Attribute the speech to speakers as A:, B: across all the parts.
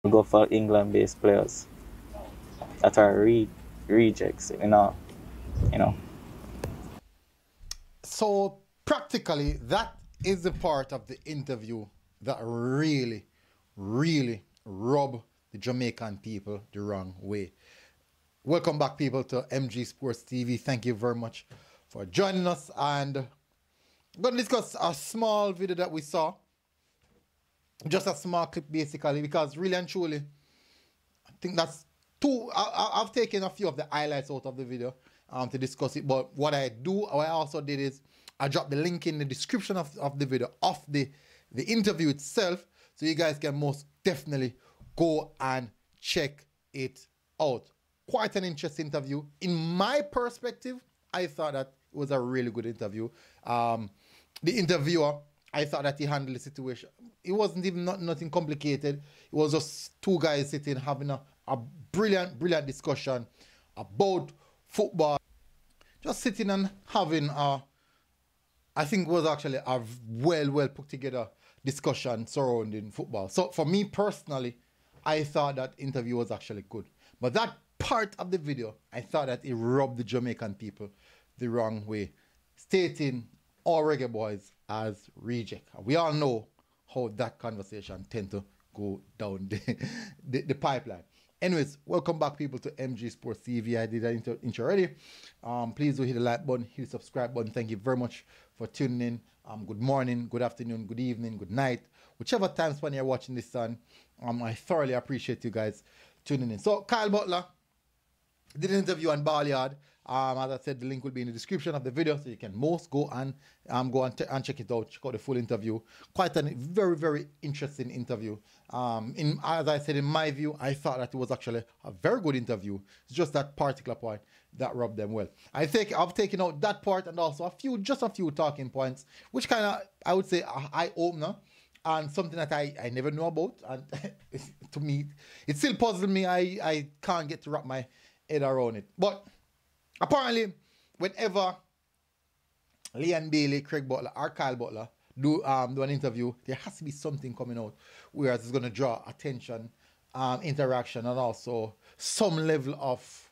A: go for England-based players that are rejects, you know.
B: So practically, that is the part of the interview that really, really rub the Jamaican people the wrong way. Welcome back, people, to MG Sports TV. Thank you very much for joining us. And I'm going to discuss a small video that we saw. Just a small clip, basically, because really and truly, I think that's two. I've taken a few of the highlights out of the video to discuss it. But what I also did is I dropped the link in the description of the video, of the interview itself, so you guys can most definitely go and check it out. Quite an interesting interview. In my perspective, I thought that it was a really good interview. The interviewer, I thought that he handled the situation. It wasn't even nothing complicated. It was just two guys sitting having a brilliant discussion about football. Just sitting and having I think it was actually a well put together discussion surrounding football. So for me personally, I thought that interview was actually good. But that part of the video, I thought that it rubbed the Jamaican people the wrong way, stating all Reggae Boyz as reject. We all know how that conversation tend to go down the pipeline. Anyways, welcome back, people, to MG Sports TV. I did that intro already. Please do hit the like button, hit the subscribe button. Thank you very much for tuning in. Good morning, good afternoon, good evening, good night, whichever times when you're watching this on. I thoroughly appreciate you guys tuning in. So Kyle Butler did an interview on Ballard. As I said, the link will be in the description of the video, so you can most go and check it out. Check out the full interview. Quite a very interesting interview. As I said, in my view, I thought that it was actually a very good interview. It's just that particular point that rubbed them well. I've taken out that part and also just a few talking points, which kind of, I would say, a eye opener and something that I never knew about. And to me, it still puzzles me. I can't get to wrap my head around it. But apparently, whenever Leon Bailey, Craig Butler, or Kyle Butler do an interview, there has to be something coming out where it's going to draw attention, interaction, and also some level of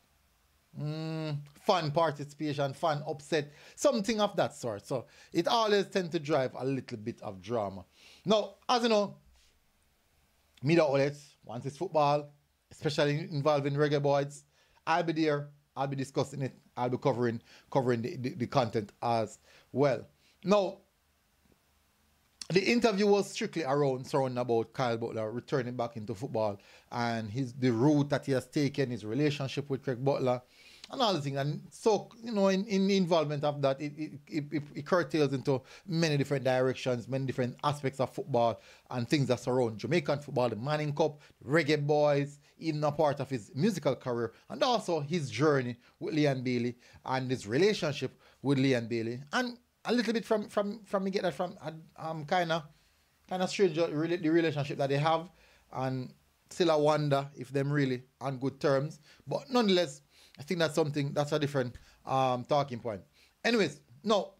B: fan participation, fan upset, something of that sort. So it always tends to drive a little bit of drama. Now, as you know, media outlets, once it's football, especially involving Reggae Boyz, I'll be there. I'll be discussing it. I'll be covering the content as well. Now, the interview was strictly surrounding about Kyle Butler returning back into football and the route that he has taken, his relationship with Craig Butler, and all the things. And so, in the involvement of that, it curtails into many different directions, many different aspects of football and things that surround Jamaican football, the Manning Cup, Reggae Boyz, even a part of his musical career, and also his journey with Leon Bailey and his relationship with Leon Bailey. And a little bit from me get that from kind of strange the relationship that they have, and still I wonder if them really on good terms. But nonetheless, I think that's a different talking point. Anyways, no,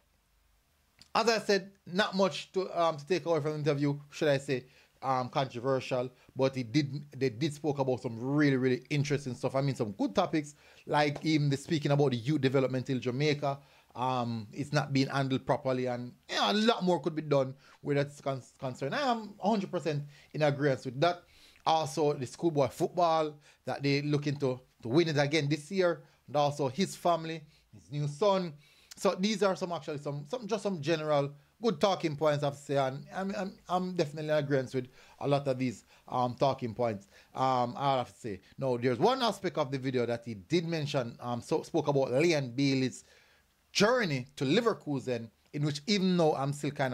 B: as I said, not much to take away from the interview, should I say, controversial, but they did spoke about some really interesting stuff. I mean, some good topics, like even the speaking about the youth development in Jamaica. It's not being handled properly, and a lot more could be done where that's concerned. I am 100% in agreement with that. Also, the schoolboy football that they looking to win it again this year, and also his family, his new son. So these are some general good talking points I have to say, and I'm definitely in agreement with a lot of these talking points. I have to say. Now, there's one aspect of the video that he did mention. Spoke about Leon Bailey's journey to Leverkusen, in which, even though I'm still I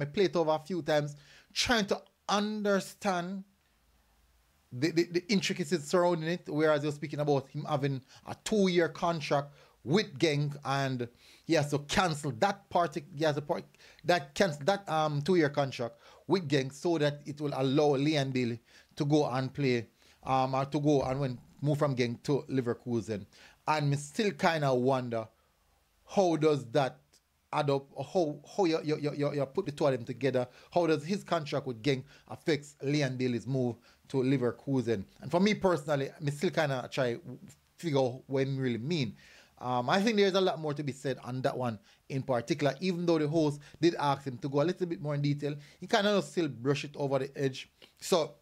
B: play it over a few times, trying to understand the intricacies surrounding it, whereas you're speaking about him having a 2-year contract with Genk, and he has to cancel that cancel that 2-year contract with Genk, so that it will allow Leon Bailey to go and play or to go and move from Genk to Leverkusen. And me still kind of wonder, how does that add up, or how you put the two of them together. How does his contract with Genk affects Leon Bailey's move to Leverkusen? And for me personally, I still kind of try figure out what it really mean. I think there's a lot more to be said on that one in particular, even though the host did ask him to go a little bit more in detail. He kind of still brush it over the edge. So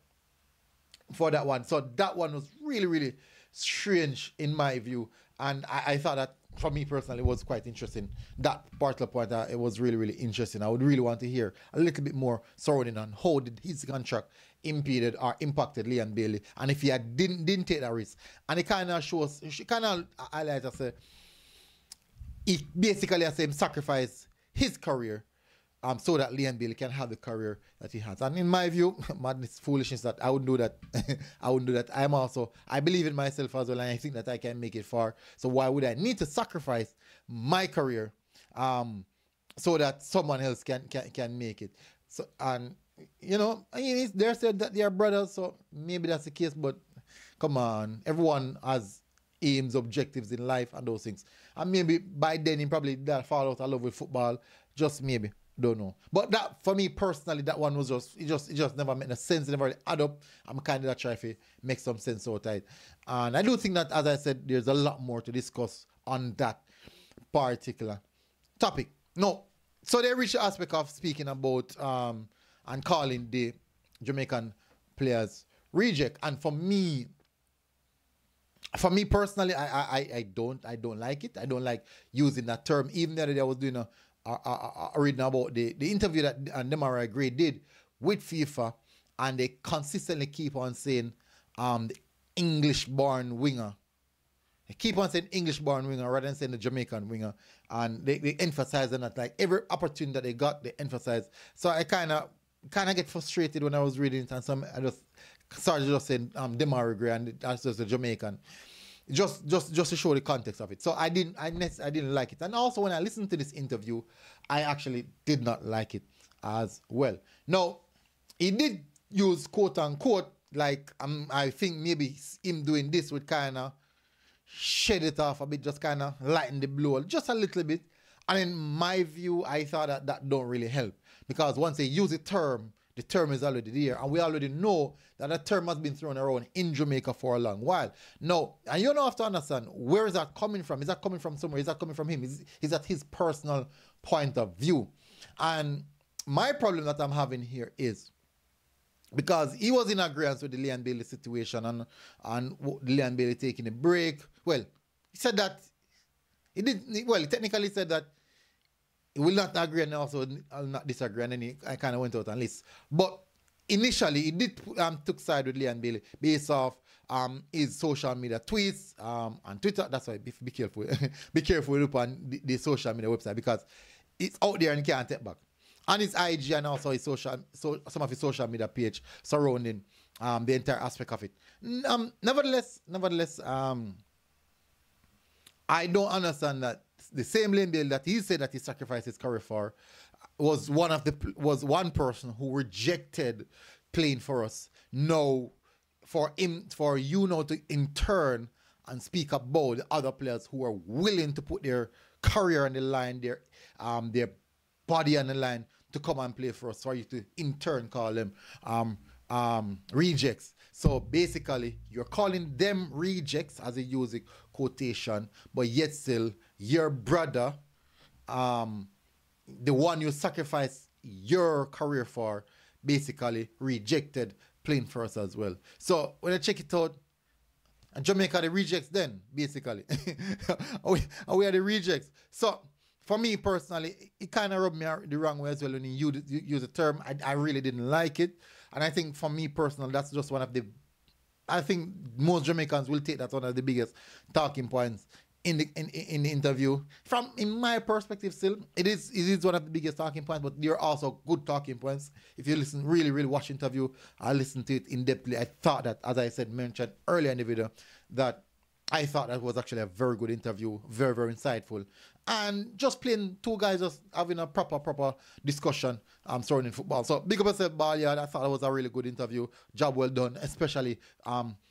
B: for that one. So that one was really, really strange in my view. And I thought that for me personally, it was quite interesting. That particular point, it was really, really interesting. I would really want to hear a little bit more surrounding on how did his contract impeded or impacted Leon Bailey, and if he didn't take that risk. And it kind of shows, she kind of highlights as he basically has him sacrifice his career so that Leon Bailey can have the career that he has. And in my view, madness, foolishness, that I wouldn't do that. I wouldn't do that. I believe in myself as well, and I think that I can make it far. So why would I need to sacrifice my career so that someone else can make it? So, and you know, they said that they are brothers, so maybe that's the case, but come on, everyone has aims, objectives in life and those things. And maybe by then he probably that fall out of love with football, just maybe. Don't know. But that, for me personally, that one was it just never made no sense. It never really add up. I'm kind of trying to make some sense out of it. And I do think that, as I said, there's a lot more to discuss on that particular topic. No. So they reached the aspect of speaking about and calling the Jamaican players reject. And for me personally, I don't like it. I don't like using that term. Even the other day I was doing reading about the interview that Demarai Gray did with FIFA, and they consistently keep on saying the English-born winger. They keep on saying English-born winger rather than saying the Jamaican winger, and they emphasize on that. Like every opportunity that they got, they emphasize. So I kind of get frustrated when I was reading it, and I just started just saying Demarai Gray, and that's just the Jamaican. Just to show the context of it. So I didn't like it. And also when I listened to this interview, I actually did not like it as well. Now, he did use quote unquote, like I think maybe him doing this would kind of shed it off a bit, just kind of lighten the blow just a little bit. And in my view, I thought that don't really help, because once they use the term is already there, and we already know that term has been thrown around in Jamaica for a long while. Now, and you don't have to understand, where is that coming from? Is that coming from somewhere? Is that coming from him? Is that his personal point of view? And my problem that I'm having here is, because he was in agreement with the Leon Bailey situation and Leon Bailey taking a break. Well, he said that, he technically said that he will not agree, and also I'll not disagree, and then I kind of went out on list. But initially, he did took side with Leon Bailey based off his social media tweets on Twitter. That's why be careful. Be careful with on the social media website, because it's out there and you can't take back. And his IG and also his some of his social media page surrounding the entire aspect of it. Nevertheless, I don't understand that the same Leon Bailey that he said that he sacrificed his career for was one person who rejected playing for us. No, for you now to in turn and speak about the other players who are willing to put their career on the line, their body on the line to come and play for us, for you to in turn call them rejects. So basically, you're calling them rejects as a using quotation, but yet still your brother, the one you sacrificed your career for, basically rejected playing for us as well. So when I check it out, and Jamaica the rejects then, basically. we are the rejects. So for me personally, it kind of rubbed me the wrong way as well when you use the term. I really didn't like it. And I think for me personally, that's just one of the, I think most Jamaicans will take that one of the biggest talking points in the interview. From in my perspective, still it is one of the biggest talking points, but there are also good talking points. If you listen, really watch the interview, I listened to it in depthly. I thought that, as I said, mentioned earlier in the video, that I thought that was actually a very good interview, very insightful, and just plain two guys just having a proper discussion surrounding football. So big up yourself, Balyard. I thought it was a really good interview. Job well done, especially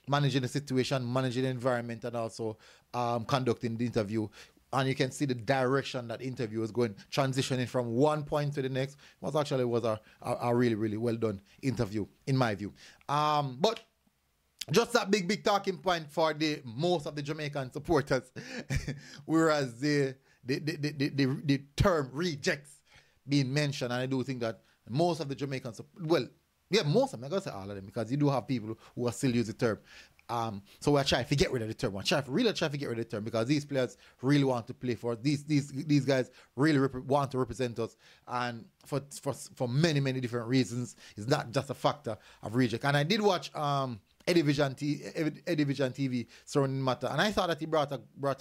B: managing the situation, managing the environment, and also conducting the interview and you can see the direction that interview was going, transitioning from one point to the next. Was actually was a really, really well done interview, in my view. But just that big talking point for the most of the Jamaican supporters, whereas the term rejects being mentioned, and I do think that most of the Jamaicans, well, yeah, most of them, I'm going to say all of them, because you do have people who are still use the term. So we're trying to get rid of the term. We're really trying to get rid of the term, because these players really want to play for us. These guys really want to represent us, and for many different reasons. It's not just a factor of reject. And I did watch Eddie Vision TV surrounding matter, and I thought that he brought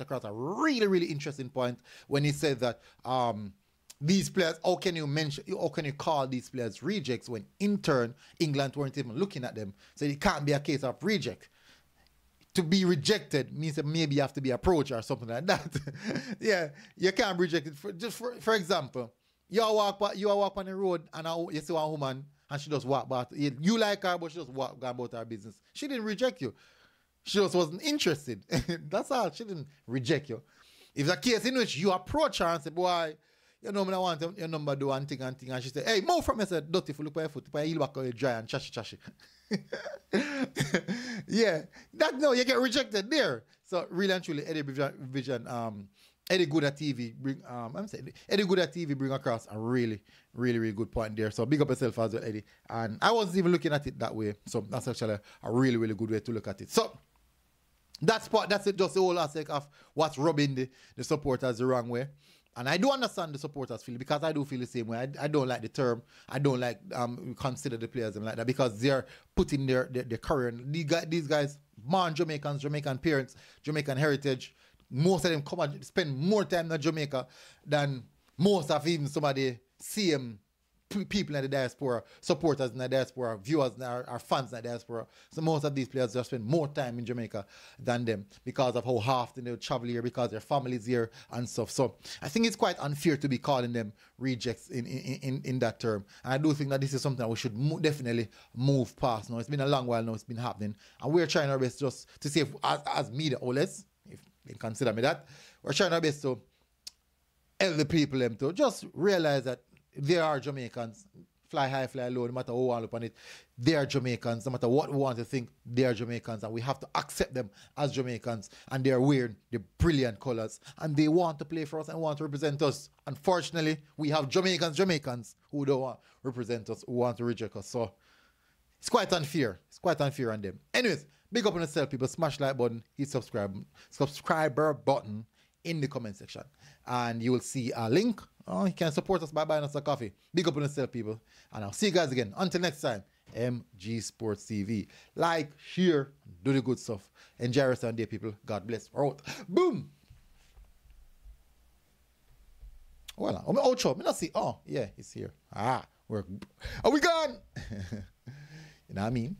B: across a really interesting point when he said that these players, how can you call these players rejects when in turn England weren't even looking at them? So it can't be a case of reject. To be rejected means that maybe you have to be approached or something like that. Yeah, you can't be rejected. For example, you walk on the road and you see one woman and she just walk about. You like her, but she just walk about her business. She didn't reject you. She just wasn't interested. That's all. She didn't reject you. If it's a case in which you approach her and say, boy, you know, I want your number, do one thing, and she said, hey, move from me, said, dirty, look by your foot, put your heel back on your dry and chashy. Yeah, you get rejected there. So really and truly, Eddie Vision, Eddie Good at TV Eddie Good at TV bring across a really good point there. So big up yourself as well, Eddie. And I wasn't even looking at it that way. So that's actually a really good way to look at it. So that's it, just the whole aspect of what's rubbing the supporters the wrong way. And I do understand the supporters feel, because I do feel the same way. I don't like the term. I don't like consider the players like that, because they're putting their career. These guys, born Jamaicans, Jamaican parents, Jamaican heritage. Most of them come and spend more time in Jamaica than most of even some of the same people in the diaspora, supporters in the diaspora, viewers, our fans in the diaspora. So most of these players just spend more time in Jamaica than them, because of how often they travel here, because their families here and stuff. So I think it's quite unfair to be calling them rejects in that term. And I do think that this is something that we should definitely move past now. It's been a long while now it's been happening, and we're trying our best just to see if, as media outlets, if they consider me that, we're trying our best to help the people them to just realize that they are Jamaicans. Fly high, fly low, no matter who want to look on it. They are Jamaicans, no matter what we want to think, they are Jamaicans, and we have to accept them as Jamaicans. And they are wearing the brilliant colours, and they want to play for us and want to represent us. Unfortunately, we have Jamaicans who don't want to represent us, who want to reject us. So it's quite unfair. It's quite unfair on them. Anyways, big up on yourself, people. Smash like button, hit subscriber button in the comment section, and you will see a link. You can support us by buying us a coffee. Big up on yourself, people, and I'll see you guys again. Until next time, MG Sports TV. Like, share, do the good stuff. Enjoy your Sunday, people. God bless. We're out. Boom. Well, I'm outro. Me not see. Oh, yeah, it's here. Are we gone? You know what I mean?